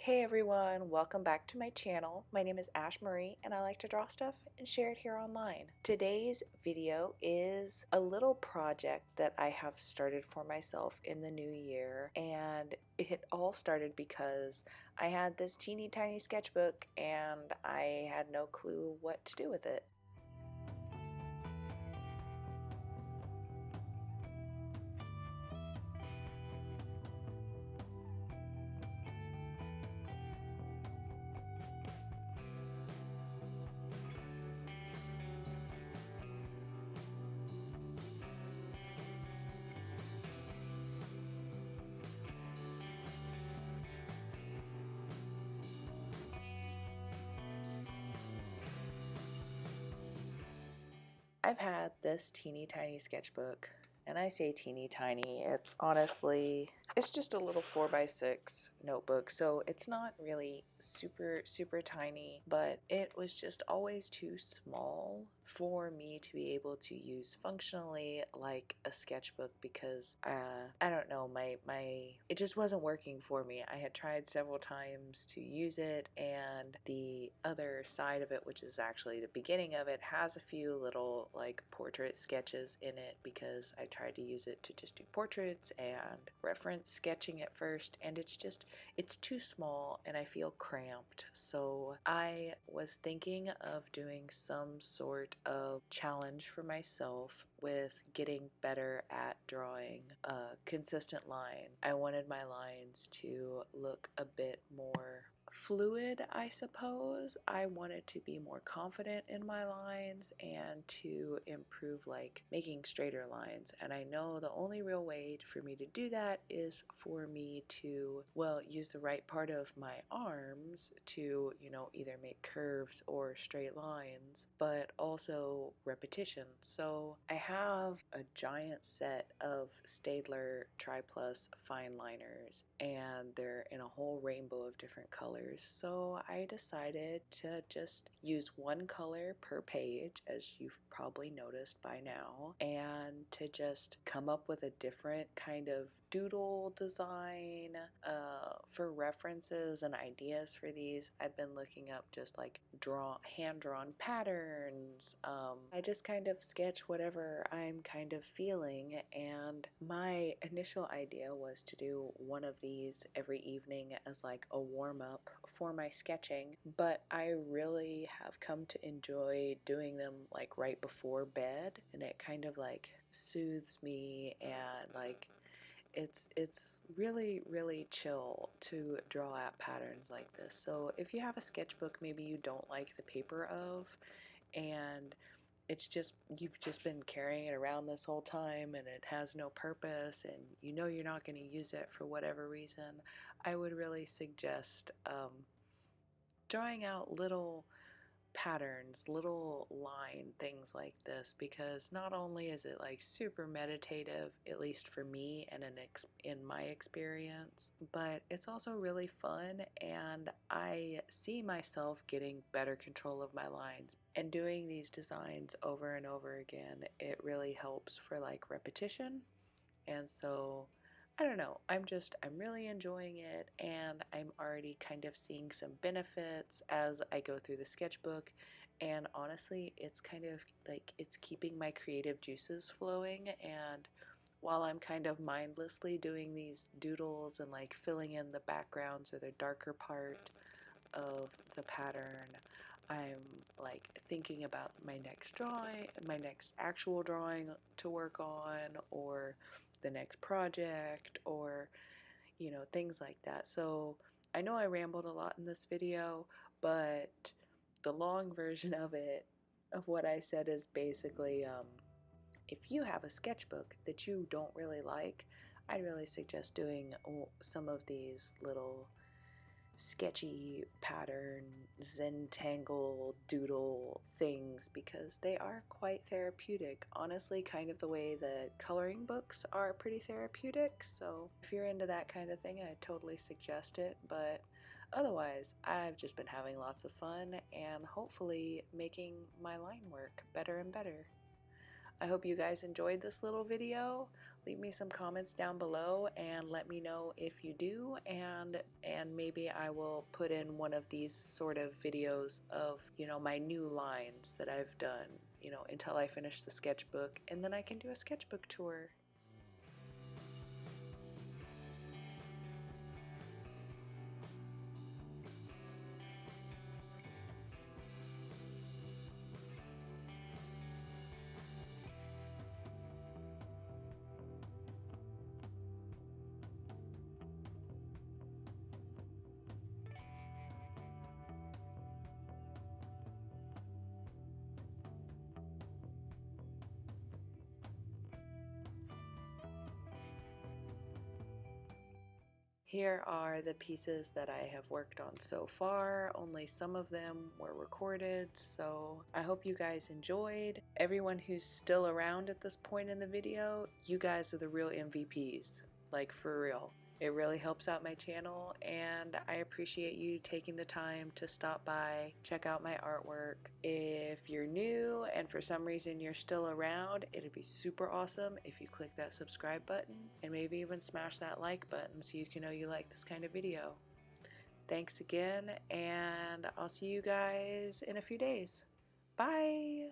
Hey everyone, welcome back to my channel. My name is Ashemarie and I like to draw stuff and share it here online. Today's video is a little project that I have started for myself in the new year, and it all started because I had this teeny tiny sketchbook and I had no clue what to do with it. I've had this teeny tiny sketchbook, and I say teeny tiny, it's honestly, it's just a little 4x6 notebook, so it's not really super tiny, but it was just always too small for me to be able to use functionally like a sketchbook because I don't know, it just wasn't working for me. I had tried several times to use it, and the other side of it, which is actually the beginning of it, has a few little like portrait sketches in it because I tried to use it to just do portraits and reference sketching at first, and it's too small and I feel cramped. So I was thinking of doing some sort of challenge for myself with getting better at drawing a consistent line. I wanted my lines to look a bit more fluid, I suppose. I wanted to be more confident in my lines and to improve like making straighter lines, and I know the only real way for me to do that is for me to, well, use the right part of my arms to, either make curves or straight lines, but also repetition. So I have a giant set of Staedtler Triplus Fineliners, and they're in a whole rainbow of different colors. So I decided to just use one color per page, as you've probably noticed by now, and to just come up with a different kind of doodle design. For references and ideas for these, I've been looking up just like hand-drawn patterns. I just kind of sketch whatever I'm kind of feeling, and my initial idea was to do one of these every evening as like a warm-up for my sketching, but I really have come to enjoy doing them like right before bed, and it kind of like soothes me, and like it's really chill to draw out patterns like this. So if you have a sketchbook maybe you don't like the paper of, and you've just been carrying it around this whole time and it has no purpose, and you're not going to use it for whatever reason, I would really suggest drawing out little patterns, little line things like this, because not only is it like super meditative, at least for me and in my experience, but it's also really fun, and I see myself getting better control of my lines. And doing these designs over and over again, it really helps for like repetition. And so I don't know, I'm really enjoying it, and I'm already kind of seeing some benefits as I go through the sketchbook, and honestly it's kind of like it's keeping my creative juices flowing. And while I'm kind of mindlessly doing these doodles and like filling in the backgrounds or the darker part of the pattern, I'm like thinking about my next drawing, my next actual drawing to work on, or the next project, or things like that. So I know I rambled a lot in this video, but the long version of it, of what I said, is basically if you have a sketchbook that you don't really like, I'd really suggest doing some of these little sketchy pattern Zentangle doodle things, because they are quite therapeutic. Honestly, kind of the way that coloring books are pretty therapeutic. So if you're into that kind of thing, I totally suggest it. But otherwise, I've just been having lots of fun and hopefully making my line work better and better. I hope you guys enjoyed this little video. Leave me some comments down below and let me know if you do, and maybe I will put in one of these sort of videos of, you know, my new lines that I've done, you know, until I finish the sketchbook, and then I can do a sketchbook tour. Here are the pieces that I have worked on so far. Only some of them were recorded, so I hope you guys enjoyed. Everyone who's still around at this point in the video, you guys are the real MVPs, like for real. It really helps out my channel, and I appreciate you taking the time to stop by, check out my artwork. If you're new and for some reason you're still around, it'd be super awesome if you click that subscribe button and maybe even smash that like button so you can know you like this kind of video. Thanks again, and I'll see you guys in a few days. Bye!